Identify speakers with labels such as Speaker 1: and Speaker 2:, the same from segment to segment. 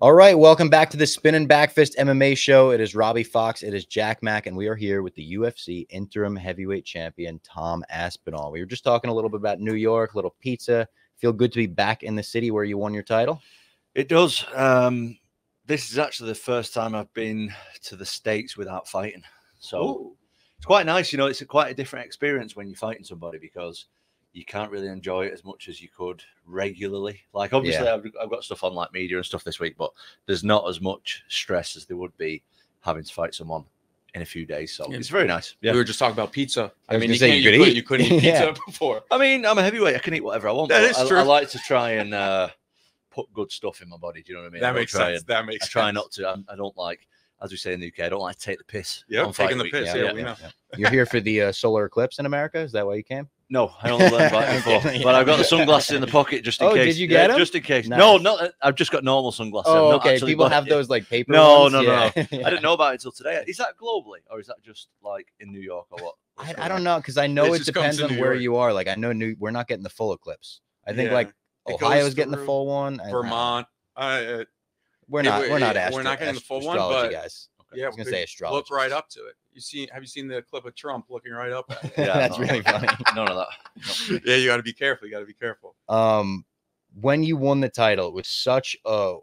Speaker 1: All right, welcome back to the Spinnin Backfist MMA Show. It is Robbie Fox, it is JackMac, and we are here with the UFC Interim Heavyweight Champion, Tom Aspinall. We were just talking a little bit about New York, little pizza. Feel good to be back in the city where you won your title?
Speaker 2: It does. This is actually the first time I've been to the States without fighting. So it's quite nice. You know, it's quite a different experience when you're fighting somebody because you can't really enjoy it as much as you could regularly. Like, obviously, I've got stuff on like media and stuff this week, but there's not as much stress as there would be having to fight someone in a few days. So it's very nice. Yeah.
Speaker 3: We were just talking about pizza.
Speaker 1: I mean,
Speaker 3: you couldn't eat pizza before.
Speaker 2: I mean, I'm a heavyweight. I can eat whatever I want.
Speaker 3: That is true.
Speaker 2: I like to try and put good stuff in my body. Do you know what I mean?
Speaker 3: That makes sense. That makes sense.
Speaker 2: I try not to. I don't like, as we say in the UK, I don't like to take the piss.
Speaker 3: Yeah, taking the piss. Yeah, we know.
Speaker 1: You're here for the solar eclipse in America? Is that why you came?
Speaker 2: No, I only learned about it before. But I've got the sunglasses in the pocket just in case.
Speaker 1: Did you get them?
Speaker 2: Just in case.
Speaker 1: Nice.
Speaker 2: No, not. I've just got normal sunglasses.
Speaker 1: Oh, okay. People have those like paper
Speaker 2: ones.
Speaker 1: No.
Speaker 2: I didn't know about it until today. Is that globally or is that just like in New York or what?
Speaker 1: I don't know because I know it depends on where you are. Like I know we're not getting the full eclipse. I think like Ohio's getting the full one.
Speaker 3: Vermont.
Speaker 1: We're not
Speaker 3: getting the full one, but
Speaker 1: guys.
Speaker 3: Yeah,
Speaker 1: I was gonna say astrology.
Speaker 3: Look right up to it. Have you seen the clip of Trump looking right up at it?
Speaker 1: Yeah, that's really funny.
Speaker 2: None of that. No.
Speaker 3: Yeah, you got to be careful.
Speaker 1: When you won the title, it was such a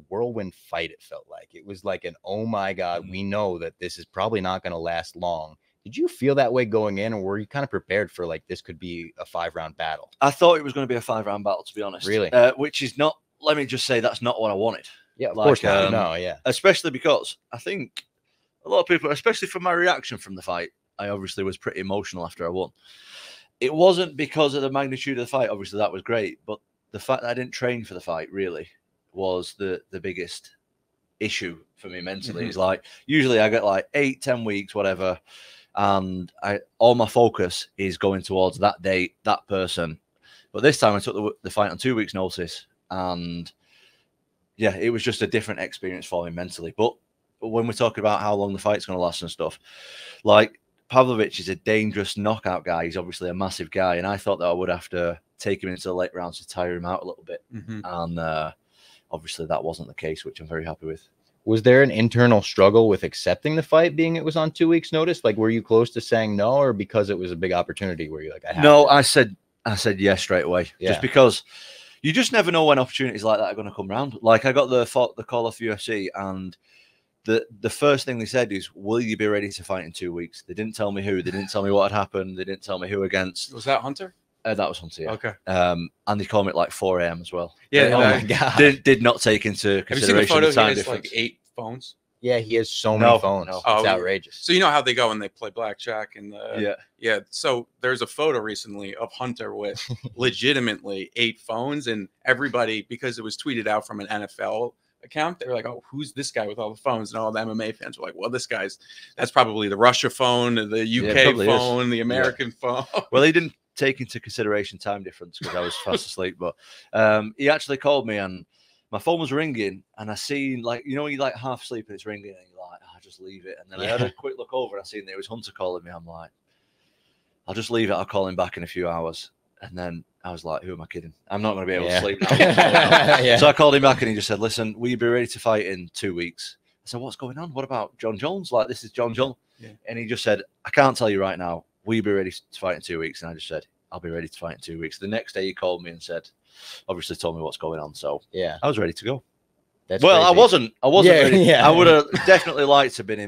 Speaker 1: whirlwind fight. It felt like it was like an oh my god, we know that this is probably not going to last long. Did you feel that way going in, or were you kind of prepared for like this could be a 5-round battle?
Speaker 2: I thought it was going to be a 5-round battle, to be honest.
Speaker 1: Really?
Speaker 2: Which is not. Let me just say that's not what I wanted.
Speaker 1: Yeah, of course not. No, yeah.
Speaker 2: Especially because I think a lot of people, especially from my reaction from the fight, I obviously was pretty emotional after I won. It wasn't because of the magnitude of the fight. Obviously, that was great. But the fact that I didn't train for the fight really was the biggest issue for me mentally. It's like, usually I get like 8-10 weeks, whatever. And all my focus is going towards that date, that person. But this time I took the fight on 2 weeks' notice. And yeah, it was just a different experience for me mentally. But when we're talking about how long the fight's going to last and stuff, like Pavlovich is a dangerous knockout guy. He's obviously a massive guy. And I thought that I would have to take him into the late rounds to tire him out a little bit. And obviously that wasn't the case, which I'm very happy with.
Speaker 1: Was there an internal struggle with accepting the fight, being it was on 2 weeks' notice? Like, were you close to saying no, or because it was a big opportunity where you're like,
Speaker 2: I said yes straight away. Yeah. Just because you just never know when opportunities like that are going to come around. Like, I got the call off UFC, and the first thing they said is, will you be ready to fight in 2 weeks? They didn't tell me who. They didn't tell me what had happened. They didn't tell me who against.
Speaker 3: Was that Hunter?
Speaker 2: That was Hunter, yeah.
Speaker 3: Okay.
Speaker 2: And they called me at like 4 a.m. as well.
Speaker 3: Yeah.
Speaker 1: Oh my god.
Speaker 2: Did not take into consideration.
Speaker 3: Have you seen the photo?
Speaker 2: The time
Speaker 3: he has
Speaker 2: difference.
Speaker 3: like 8 phones.
Speaker 1: Yeah, he has so many phones.
Speaker 2: No.
Speaker 1: It's outrageous.
Speaker 3: So you know how they go when they play blackjack and
Speaker 2: yeah.
Speaker 3: So there's a photo recently of Hunter with legitimately 8 phones, and everybody, because it was tweeted out from an NFL account, they were like, "Oh, who's this guy with all the phones?" And all the MMA fans were like, "Well, that's probably the Russia phone, the UK phone, the American phone."
Speaker 2: Well, he didn't take into consideration time difference because I was fast asleep, but he actually called me and my phone was ringing, and I seen, like, you know, you like half asleep and it's ringing, and you're like, I'll just leave it. And then I had a quick look over, and I seen that it was Hunter calling me. I'm like, I'll just leave it. I'll call him back in a few hours. And then I was like, who am I kidding? I'm not going to be able to sleep now. So I called him back, and he just said, listen, will you be ready to fight in 2 weeks? I said, what's going on? What about Jon Jones? Like, this is Jon Jones. Yeah. And he just said, I can't tell you right now. Will you be ready to fight in 2 weeks? And I just said, I'll be ready to fight in 2 weeks. The next day he called me and said, obviously told me what's going on. So yeah, I was ready to go.
Speaker 1: That's
Speaker 2: crazy. I wasn't ready.
Speaker 1: Yeah.
Speaker 2: I would have definitely liked to have been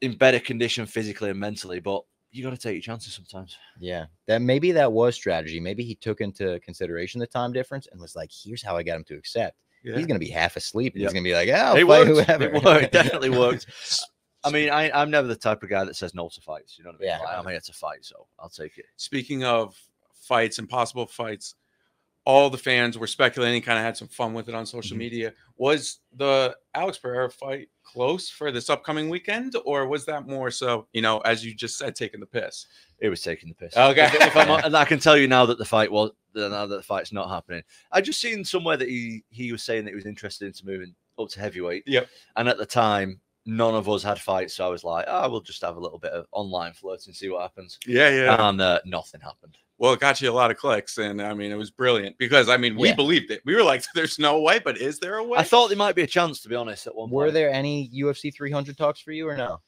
Speaker 2: in better condition physically and mentally, but you got to take your chances sometimes.
Speaker 1: Yeah, maybe that was strategy. Maybe he took into consideration the time difference and was like, here's how I got him to accept. Yeah. He's going to be half asleep. He's going to be like, oh,
Speaker 2: it
Speaker 1: fight
Speaker 2: worked.
Speaker 1: whoever.
Speaker 2: It worked. It definitely worked. I mean, I'm never the type of guy that says no to fights. You know what I mean?
Speaker 1: Yeah.
Speaker 2: Like, I'm here to fight, so I'll take it.
Speaker 3: Speaking of fights and possible fights, all the fans were speculating, kind of had some fun with it on social media. Was the Alex Pereira fight close for this upcoming weekend, or was that more so, you know, as you just said, taking the piss?
Speaker 2: It was taking the piss.
Speaker 3: Okay.
Speaker 2: And I can tell you now that the fight's not happening. I just seen somewhere that he was saying that he was interested into moving up to heavyweight.
Speaker 3: Yep.
Speaker 2: And at the time, none of us had fights, so I was like, we'll just have a little bit of online flirting and see what happens.
Speaker 3: Yeah.
Speaker 2: And nothing happened.
Speaker 3: Well, it got you a lot of clicks, and I mean, it was brilliant because I mean, we believed it. We were like, "There's no way," but is there a way?
Speaker 2: I thought there might be a chance, to be honest. At one point,
Speaker 1: were there any UFC 300 talks for you or no?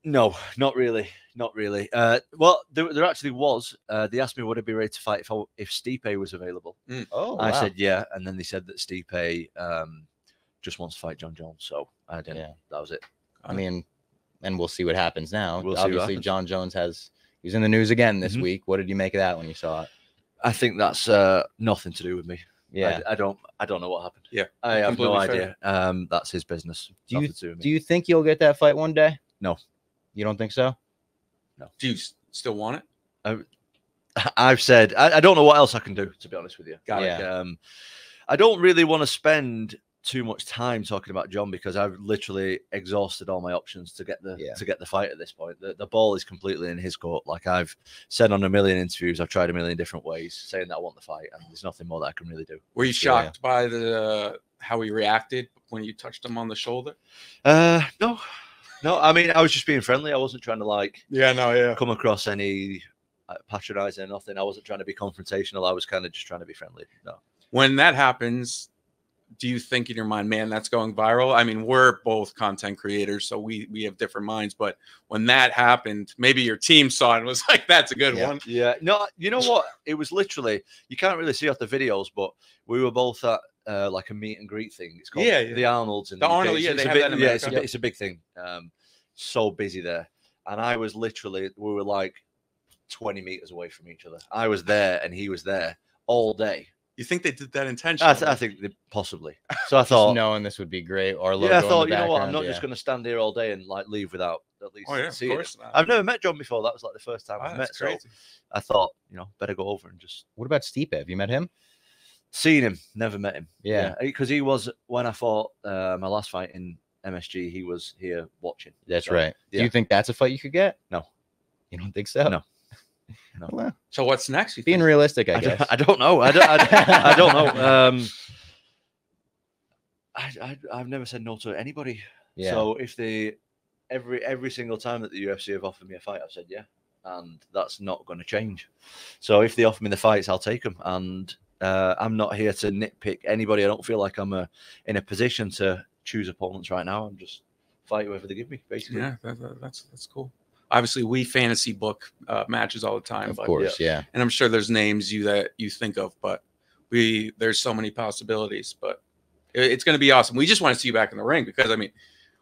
Speaker 2: No, not really, not really. Well, there actually was. They asked me would I be ready to fight if Stipe was available.
Speaker 1: Oh,
Speaker 2: I said yeah, and then they said that Stipe just wants to fight Jon Jones, so I didn't. Yeah. That was it.
Speaker 1: I mean, and we'll see what happens now.
Speaker 2: We'll
Speaker 1: Obviously, Jon Jones he's in the news again this week. What did you make of that when you saw it?
Speaker 2: I think that's nothing to do with me. Yeah, I don't know what happened.
Speaker 3: Yeah,
Speaker 2: I have no idea. That's his business.
Speaker 1: Do you think you'll get that fight one day?
Speaker 2: No.
Speaker 1: You don't think so?
Speaker 3: No. Do you still want it?
Speaker 2: I've said I don't know what else I can do, to be honest with you. I don't really want to spend too much time talking about Jon because I've literally exhausted all my options to get the fight at this point. The ball is completely in his court. Like I've said on a million interviews, I've tried a million different ways saying that I want the fight, and there's nothing more that I can really do.
Speaker 3: Were you shocked by how he reacted when you touched him on the shoulder? No, I mean, I was just being friendly. I wasn't trying to come across any patronizing or nothing. I wasn't trying to be confrontational. I was kind of just trying to be friendly. No. When that happens, do you think in your mind, man, that's going viral? I mean, we're both content creators, so we have different minds. But when that happened, maybe your team saw it and was like, that's a good one.
Speaker 2: Yeah. No, you know what? It was literally, you can't really see off the videos, but we were both at like a meet and greet thing. It's called the Arnold's. In
Speaker 3: the Arnold,
Speaker 2: they have
Speaker 3: that in America.
Speaker 2: It's a big thing. So busy there. And I was literally, we were like 20 meters away from each other. I was there and he was there all day.
Speaker 3: You think they did that intentionally?
Speaker 2: I think they possibly. So I thought,
Speaker 1: knowing this would be great. Or
Speaker 2: I thought, you know what, I'm not just going to stand here all day and like leave without at least seeing it. I've never met Jon before. That was like the first time I've met. So I thought, better go over and just.
Speaker 1: What about Stipe? Have you met him?
Speaker 2: Seen him, never met him.
Speaker 1: Yeah,
Speaker 2: because he was when I fought my last fight in MSG. He was here watching.
Speaker 1: That's right. Yeah. Do you think that's a fight you could get?
Speaker 2: No,
Speaker 1: you don't think so?
Speaker 2: No.
Speaker 1: Well,
Speaker 3: so what's next?
Speaker 1: Being realistic, I guess.
Speaker 2: I don't know. I don't know. I've never said no to anybody. Yeah. So if they every single time that the UFC have offered me a fight, I've said yeah, and that's not going to change. So if they offer me the fights, I'll take them. And I'm not here to nitpick anybody. I don't feel like I'm in a position to choose opponents right now. I'm just fight whoever they give me, basically.
Speaker 3: Yeah, that's cool. Obviously, we fantasy book matches all the time.
Speaker 1: Of course, yeah.
Speaker 3: And I'm sure there's names that you think of, but there's so many possibilities. But it's going to be awesome. We just want to see you back in the ring because I mean,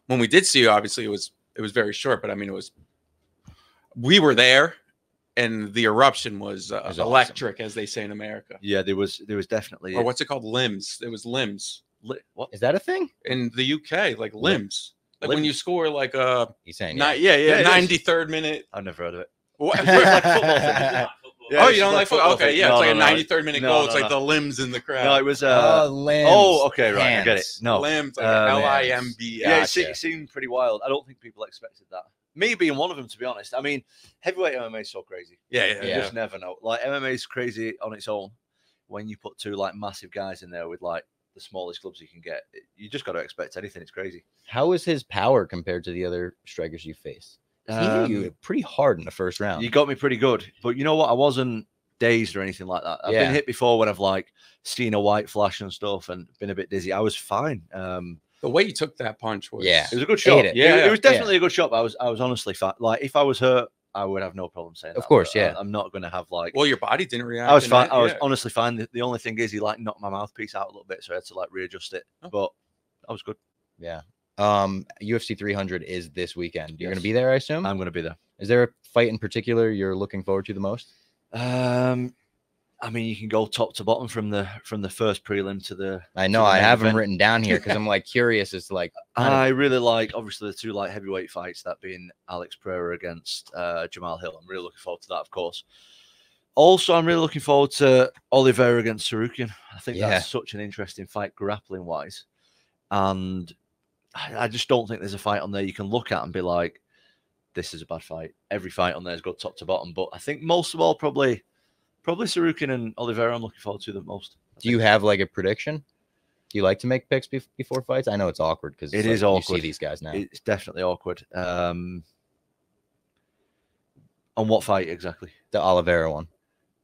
Speaker 3: when we did see you, obviously it was very short, but I mean we were there, and the eruption was electric, awesome, as they say in America.
Speaker 2: Yeah, there was definitely.
Speaker 3: Or what's it called? Limbs. There was limbs.
Speaker 1: What is that a thing
Speaker 3: in the UK? Like limbs. Like when you score like
Speaker 1: he's saying
Speaker 3: 93rd minute.
Speaker 2: I've never heard of it.
Speaker 3: What? Oh, you don't like football? Okay, yeah, it's like a 93rd minute goal. It's like the limbs in the crowd.
Speaker 2: No, it was
Speaker 1: limbs.
Speaker 2: Oh, okay, right, I get it. No,
Speaker 3: limbs, like LIMB.
Speaker 2: Yeah, it seemed pretty wild. I don't think people expected that. Me being one of them, to be honest. I mean, heavyweight MMA is so crazy.
Speaker 3: Yeah.
Speaker 2: You just never know. Like MMA is crazy on its own. When you put two like massive guys in there with like the smallest clubs you can get, you just got to expect anything. It's crazy.
Speaker 1: How is his power compared to the other strikers you faced? He hit you pretty hard in the first round.
Speaker 2: You got me pretty good, but you know what? I wasn't dazed or anything like that. I've been hit before when I've like seen a white flash and stuff and been a bit dizzy. I was fine.
Speaker 3: The way you took that punch was
Speaker 2: it was a good shot. It was definitely a good shot. But I was honestly fine. Like if I was hurt, I would have no problem saying that.
Speaker 1: Of course,
Speaker 2: I'm not going to have like.
Speaker 3: Well, your body didn't react.
Speaker 2: I was fine. I was honestly fine. The only thing is he like knocked my mouthpiece out a little bit, so I had to like readjust it. But I was good.
Speaker 1: Yeah. UFC 300 is this weekend. You're going to be there, I assume?
Speaker 2: I'm going to be there.
Speaker 1: Is there a fight in particular you're looking forward to the most?
Speaker 2: I mean, you can go top to bottom from the first prelim to the.
Speaker 1: I know I have them written down here because I'm like curious as to like.
Speaker 2: I really like obviously the two light heavyweight fights, that being Alex Pereira against Jamal Hill. I'm really looking forward to that, of course. Also, I'm really looking forward to Oliveira against Sarukian. I think that's such an interesting fight grappling wise, and I just don't think there's a fight on there you can look at and be like, this is a bad fight. Every fight on there is good top to bottom, but I think most of all probably Sarukian and Oliveira I'm looking forward to the most.
Speaker 1: Do you have like a prediction? Do you like to make picks before fights? I know it's awkward because
Speaker 2: it is awkward.
Speaker 1: You see these guys now.
Speaker 2: It's definitely awkward. On what fight exactly?
Speaker 1: The Oliveira one.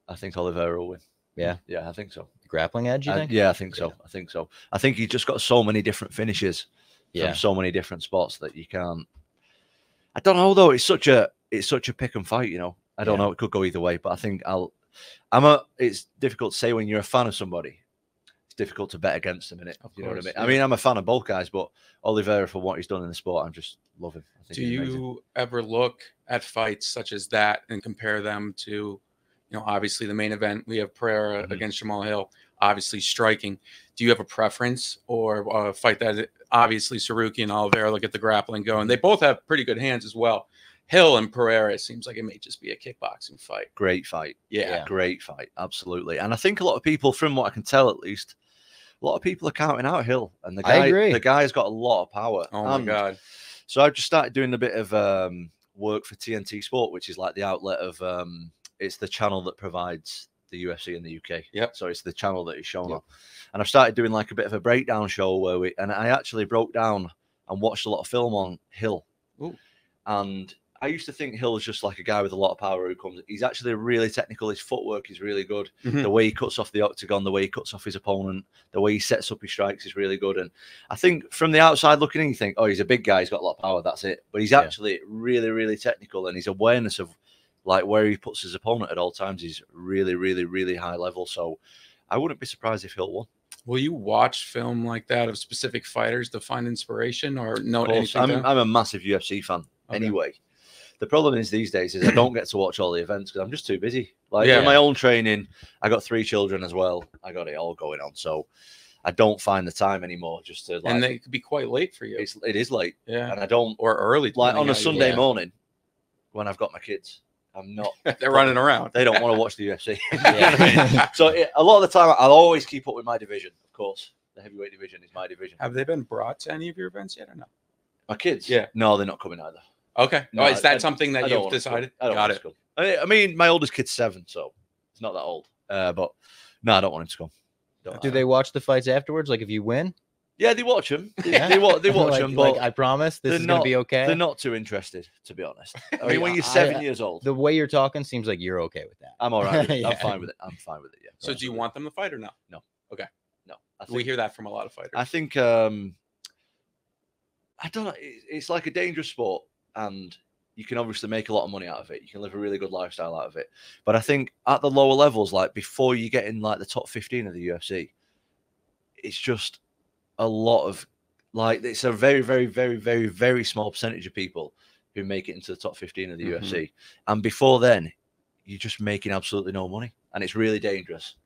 Speaker 2: I think Oliveira will win.
Speaker 1: Yeah.
Speaker 2: Yeah, I think so.
Speaker 1: Grappling edge, you think?
Speaker 2: Yeah, I think so. I think so. I think he's just got so many different finishes from so many different spots that you can't. I don't know though. It's such a pick and fight, you know. I don't know. It could go either way, but I think it's difficult to say when you're a fan of somebody. It's difficult to bet against them in it. You know what I mean? I mean, I'm a fan of both guys, but Oliveira, for what he's done in the sport, I just love him. I think
Speaker 3: Do you ever look at fights such as that and compare them to, you know, obviously the main event? We have Pereira against Jamal Hill, obviously striking. Do you have a preference or a fight that obviously Saruki and Oliveira look at the grappling going? They both have pretty good hands as well. Hill and Pereira, it seems like it may just be a kickboxing fight.
Speaker 2: Great fight.
Speaker 3: Yeah.
Speaker 2: Great fight. Absolutely. And I think a lot of people, from what I can tell at least, a lot of people are counting out Hill. And the guy's got a lot of power.
Speaker 3: Oh, my God.
Speaker 2: So I've just started doing a bit of work for TNT Sport, which is like the outlet of, it's the channel that provides the UFC in the UK.
Speaker 3: Yep.
Speaker 2: So it's the channel that is shown on. And I've started doing like a bit of a breakdown show where I actually broke down and watched a lot of film on Hill.
Speaker 3: Ooh.
Speaker 2: And I used to think Hill was just like a guy with a lot of power who comes. He's actually really technical. His footwork is really good. The way he cuts off the octagon, the way he cuts off his opponent, the way he sets up his strikes is really good. And I think from the outside looking in, you think, oh, he's a big guy. He's got a lot of power. That's it. But he's actually really, really technical. And his awareness of like where he puts his opponent at all times is really, really, really high level. So I wouldn't be surprised if Hill won.
Speaker 3: Will you watch film like that of specific fighters to find inspiration or note anything?
Speaker 2: I'm a massive UFC fan anyway. The problem is these days is I don't get to watch all the events because I'm just too busy. Like in my own training, I got 3 children as well. I got it all going on. So I don't find the time anymore just to like.
Speaker 3: And they could be quite late for you.
Speaker 2: It is late.
Speaker 3: Yeah.
Speaker 2: And I don't.
Speaker 3: Or early.
Speaker 2: Like on a Sunday morning when I've got my kids, I'm not.
Speaker 3: They're running around.
Speaker 2: They don't want to watch the UFC. So a lot of the time, I'll always keep up with my division, of course. The heavyweight division is my division.
Speaker 3: Have they been brought to any of your events yet or no?
Speaker 2: My kids?
Speaker 3: Yeah.
Speaker 2: No, they're not coming either.
Speaker 3: Okay.
Speaker 2: No,
Speaker 3: is that something that you've decided?
Speaker 2: I don't want him to come. I mean, my oldest kid's 7, so it's not that old. But no, I don't want him to come.
Speaker 1: Do they watch the fights afterwards? Like if you win?
Speaker 2: Yeah, they watch them. They watch them. But
Speaker 1: like, I promise this is going to be okay.
Speaker 2: They're not too interested, to be honest. I mean, when you're 7 years old.
Speaker 1: The way you're talking seems like you're okay with that.
Speaker 2: I'm all right with it. I'm fine with it. I'm fine with it, yeah.
Speaker 3: So do you want them to fight or no?
Speaker 2: No.
Speaker 3: Okay.
Speaker 2: No.
Speaker 3: We hear that from a lot of fighters.
Speaker 2: I think, I don't know. It's like a dangerous sport. And you can obviously make a lot of money out of it. You can live a really good lifestyle out of it. But I think at the lower levels, like before you get in like the top 15 of the UFC, it's just a lot of like, it's a very, very, very, very, very small percentage of people who make it into the top 15 of the UFC. And before then, you're just making absolutely no money. And it's really dangerous.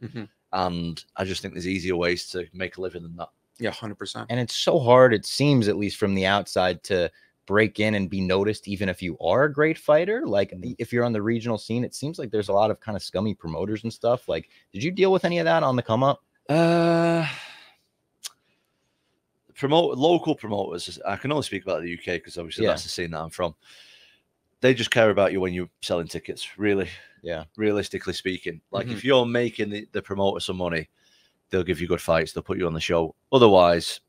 Speaker 2: And I just think there's easier ways to make a living than that.
Speaker 3: Yeah, 100%.
Speaker 1: And it's so hard, it seems, at least from the outside, to break in and be noticed even if you are a great fighter. Like if you're on the regional scene, it seems like there's a lot of kind of scummy promoters and stuff. Like, did you deal with any of that on the come up?
Speaker 2: Local promoters, I can only speak about the UK because obviously that's the scene that I'm from. They just care about you when you're selling tickets, really. Yeah. Realistically speaking. Like if you're making the promoter some money, they'll give you good fights, they'll put you on the show. Otherwise,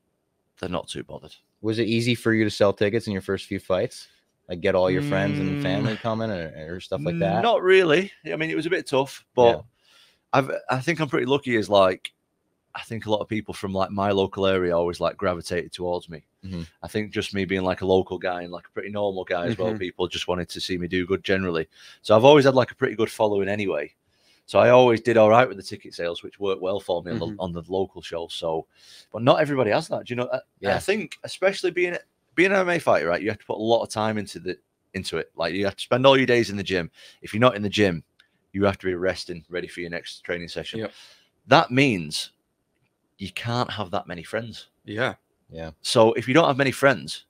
Speaker 2: they're not too bothered. Was
Speaker 1: it easy for you to sell tickets in your first few fights? Like get all your friends and family coming or stuff like that?
Speaker 2: Not really. I mean, it was a bit tough, but I think I'm pretty lucky as like, I think a lot of people from like my local area always like gravitated towards me. I think just me being like a local guy and like a pretty normal guy as well, people just wanted to see me do good generally. So I've always had like a pretty good following anyway. So I always did all right with the ticket sales, which worked well for me on the local show. So, but not everybody has that. Do you know? I think especially being an MMA fighter, right? You have to put a lot of time into it. Like you have to spend all your days in the gym. If you're not in the gym, you have to be resting, ready for your next training session. That means you can't have that many friends.
Speaker 3: Yeah.
Speaker 2: So if you don't have many friends,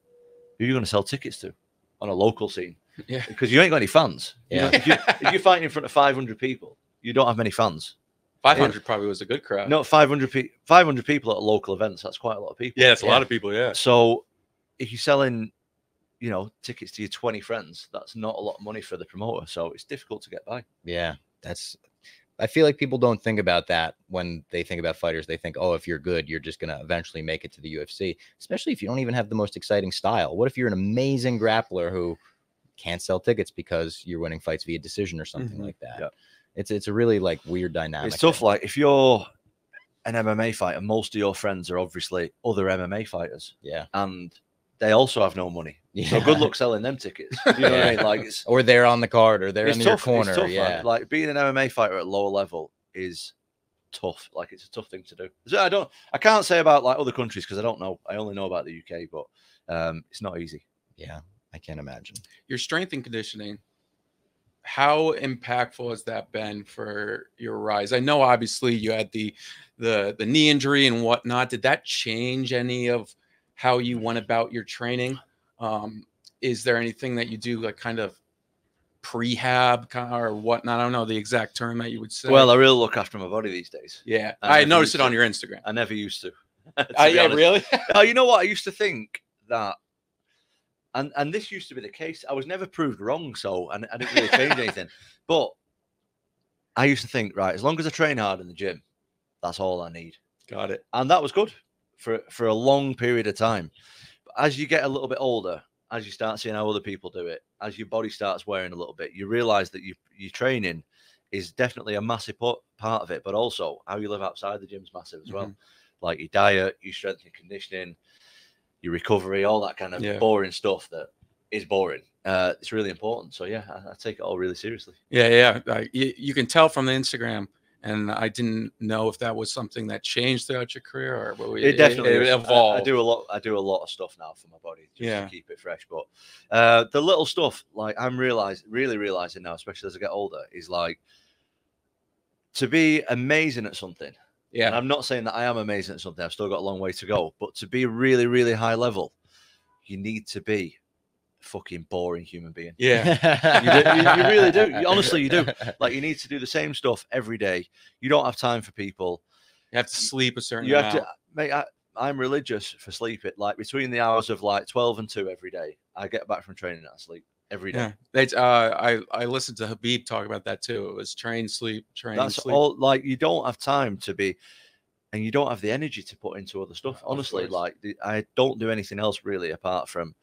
Speaker 2: who are you going to sell tickets to on a local scene?
Speaker 3: Yeah.
Speaker 2: Because you ain't got any fans.
Speaker 1: Yeah.
Speaker 2: If you're fighting in front of 500 people, you don't have many fans.
Speaker 3: 500 probably was a good crowd.
Speaker 2: No, 500 people at local events. That's quite a lot of people.
Speaker 3: Yeah, it's a lot of people. Yeah.
Speaker 2: So if you're selling, tickets to your 20 friends, that's not a lot of money for the promoter. So it's difficult to get by.
Speaker 1: Yeah, I feel like people don't think about that when they think about fighters. They think, oh, if you're good, you're just going to eventually make it to the UFC, especially if you don't even have the most exciting style. What if you're an amazing grappler who can't sell tickets because you're winning fights via decision or something like that? It's a really like weird dynamic.
Speaker 2: It's tough. Like if you're an MMA fighter, most of your friends are obviously other MMA fighters.
Speaker 1: Yeah.
Speaker 2: And they also have no money.
Speaker 1: Yeah.
Speaker 2: So good luck selling them tickets. You know what I mean? Like it's,
Speaker 1: or they're on the card or they're in your
Speaker 2: tough.
Speaker 1: corner.
Speaker 2: It's tough,
Speaker 1: yeah.
Speaker 2: man. Like being an MMA fighter at lower level is tough. Like it's a tough thing to do. So I can't say about like other countries because I don't know. I only know about the UK, but it's not easy.
Speaker 1: Yeah, I can't imagine.
Speaker 3: Your strength and conditioning, how impactful has that been for your rise? I know obviously you had the knee injury and whatnot. Did that change any of how you went about your training? Is there anything that you do like kind of prehab or whatnot? I don't know the exact term that you would say.
Speaker 2: Well, I really look after my body these days.
Speaker 3: Yeah, I noticed it on your Instagram.
Speaker 2: I never used to.
Speaker 3: Yeah, really?
Speaker 2: Oh, you know what? I used to think that, and this used to be the case. I was never proved wrong, so I didn't really change anything. But I used to think, right, as long as I train hard in the gym, that's all I need.
Speaker 3: Got it.
Speaker 2: And that was good for a long period of time. But as you get a little bit older, as you start seeing how other people do it, as your body starts wearing a little bit, you realize that your training is definitely a massive part of it, but also how you live outside the gym is massive as well. Like your diet, your strength and conditioning, your recovery, all that kind of boring stuff that is boring. It's really important. So yeah, I take it all really seriously.
Speaker 3: Yeah. You can tell from the Instagram, and I didn't know if that was something that changed throughout your career or
Speaker 2: it definitely
Speaker 3: evolved.
Speaker 2: I do a lot of stuff now for my body just to keep it fresh. But the little stuff, like I'm really realizing now, especially as I get older, is like to be amazing at something.
Speaker 3: Yeah.
Speaker 2: And I'm not saying that I am amazing at something. I've still got a long way to go. But to be really, really high level, you need to be a fucking boring human being.
Speaker 3: Yeah.
Speaker 2: You really do. Honestly, you do. Like you need to do the same stuff every day. You don't have time for people.
Speaker 3: You have to sleep a certain
Speaker 2: amount.
Speaker 3: Have to,
Speaker 2: mate, I'm religious for sleep. It like between the hours of like 12 and 2 every day. I get back from training and I sleep every day.
Speaker 3: Yeah. I listened to Habib talk about that too. It was train, sleep, train,
Speaker 2: That's
Speaker 3: sleep.
Speaker 2: all. Like you don't have time to be, and you don't have the energy to put into other stuff. Honestly, like I don't do anything else really apart from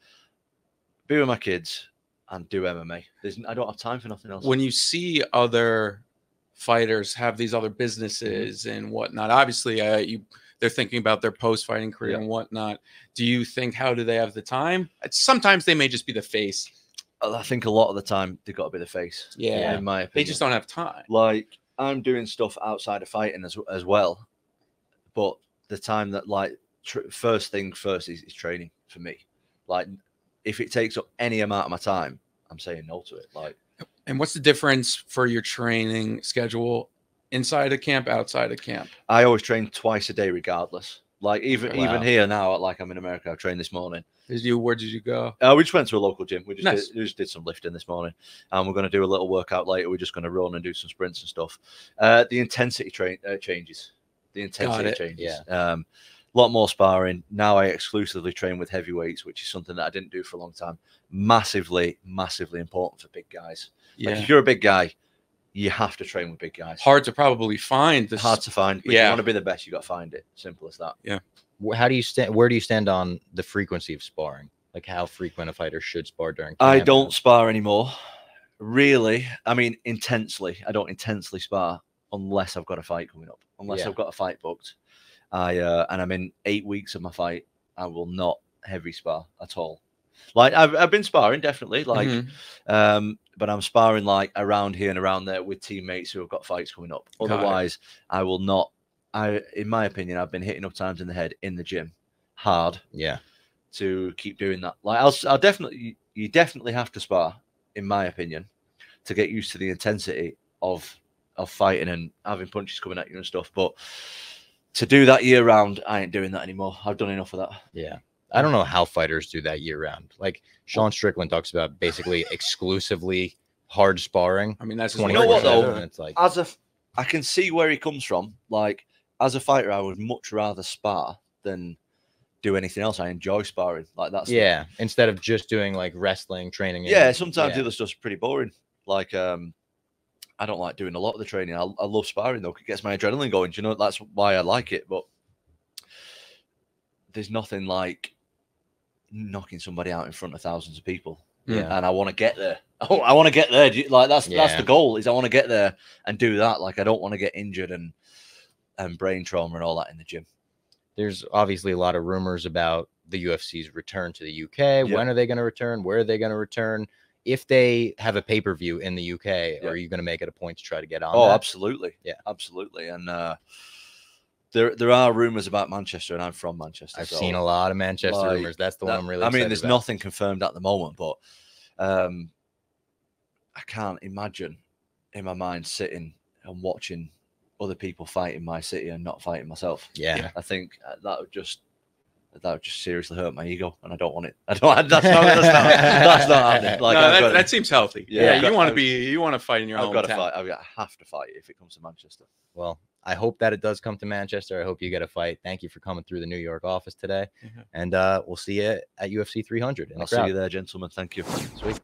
Speaker 2: be with my kids and do MMA. I don't have time for nothing else.
Speaker 3: When you see other fighters have these other businesses and whatnot, obviously they're thinking about their post-fighting career and whatnot. Do you think, how do they have the time? Sometimes they may just be the face.
Speaker 2: I think a lot of the time they've got to be the face.
Speaker 3: Yeah,
Speaker 2: in my opinion.
Speaker 3: They just don't have time.
Speaker 2: Like I'm doing stuff outside of fighting as well, but the time that like first thing first is training for me. Like if it takes up any amount of my time, I'm saying no to it. Like,
Speaker 3: and what's the difference for your training schedule inside of camp, outside of camp?
Speaker 2: I always train twice a day, regardless. Like even here now, like I'm in America, I trained this morning.
Speaker 3: Where did you go?
Speaker 2: We just went to a local gym. We just did some lifting this morning, and we're going to do a little workout later. We're just going to run and do some sprints and stuff. The intensity changes. The intensity changes.
Speaker 1: Yeah.
Speaker 2: A lot more sparring. Now I exclusively train with heavyweights, which is something that I didn't do for a long time. Massively important for big guys.
Speaker 3: Yeah.
Speaker 2: Like if you're a big guy, you have to train with big guys.
Speaker 3: Hard to probably find.
Speaker 2: Hard to find. But if you want to be the best, you got to find it. Simple as that.
Speaker 3: Yeah.
Speaker 1: How do you stand? Where do you stand on the frequency of sparring? Like how frequent a fighter should spar during camp?
Speaker 2: I don't spar anymore. Really. I mean, intensely. I don't intensely spar unless I've got a fight coming up. Unless I've got a fight booked. And I'm in 8 weeks of my fight. I will not heavy spar at all. Like I've been sparring definitely, like, but I'm sparring like around here and around there with teammates who have got fights coming up. Otherwise, I will not. In my opinion, I've been hitting up times in the head in the gym, hard.
Speaker 1: Yeah.
Speaker 2: To keep doing that, like I'll definitely, you definitely have to spar, in my opinion, to get used to the intensity of fighting and having punches coming at you and stuff. But to do that year round, I ain't doing that anymore. I've done enough of that.
Speaker 1: Yeah. I don't know how fighters do that year round. Like Sean Strickland talks about basically exclusively hard sparring.
Speaker 3: I mean, that's
Speaker 2: you know what though.
Speaker 1: It's like
Speaker 2: I can see where he comes from. Like as a fighter, I would much rather spar than do anything else. I enjoy sparring. Like that's
Speaker 1: instead of just doing like wrestling training.
Speaker 2: Sometimes the other stuff's pretty boring. Like I don't like doing a lot of the training. I love sparring though. It gets my adrenaline going. Do you know, that's why I like it. But there's nothing like knocking somebody out in front of thousands of people.
Speaker 1: Yeah.
Speaker 2: And I want to get there. I want to get there. Like that's the goal. Is I want to get there and do that. Like I don't want to get injured and brain trauma and all that in the gym.
Speaker 1: There's obviously a lot of rumors about the UFC's return to the UK. When are they going to return? Where are they going to return? If they have a pay-per-view in the UK, are you going to make it a point to try to get on?
Speaker 2: Oh, absolutely.
Speaker 1: Yeah,
Speaker 2: absolutely. And there are rumors about Manchester, and I'm from Manchester.
Speaker 1: I've seen a lot of Manchester rumors. That's the one I'm really excited
Speaker 2: there's
Speaker 1: about.
Speaker 2: nothing confirmed at the moment, but I can't imagine in my mind sitting and watching other people fight in my city and not fighting myself.
Speaker 1: Yeah.
Speaker 2: I think that would just seriously hurt my ego, and I don't want it. That's not happening. Like,
Speaker 3: no, that seems healthy.
Speaker 2: Yeah,
Speaker 3: you want to fight in your hometown.
Speaker 2: I have to fight if it comes to Manchester.
Speaker 1: Well, I hope that it does come to Manchester. I hope you get a fight. Thank you for coming through the New York office today. And we'll see you at UFC 300.
Speaker 2: I'll see you there, gentlemen. Thank you.
Speaker 1: Sweet.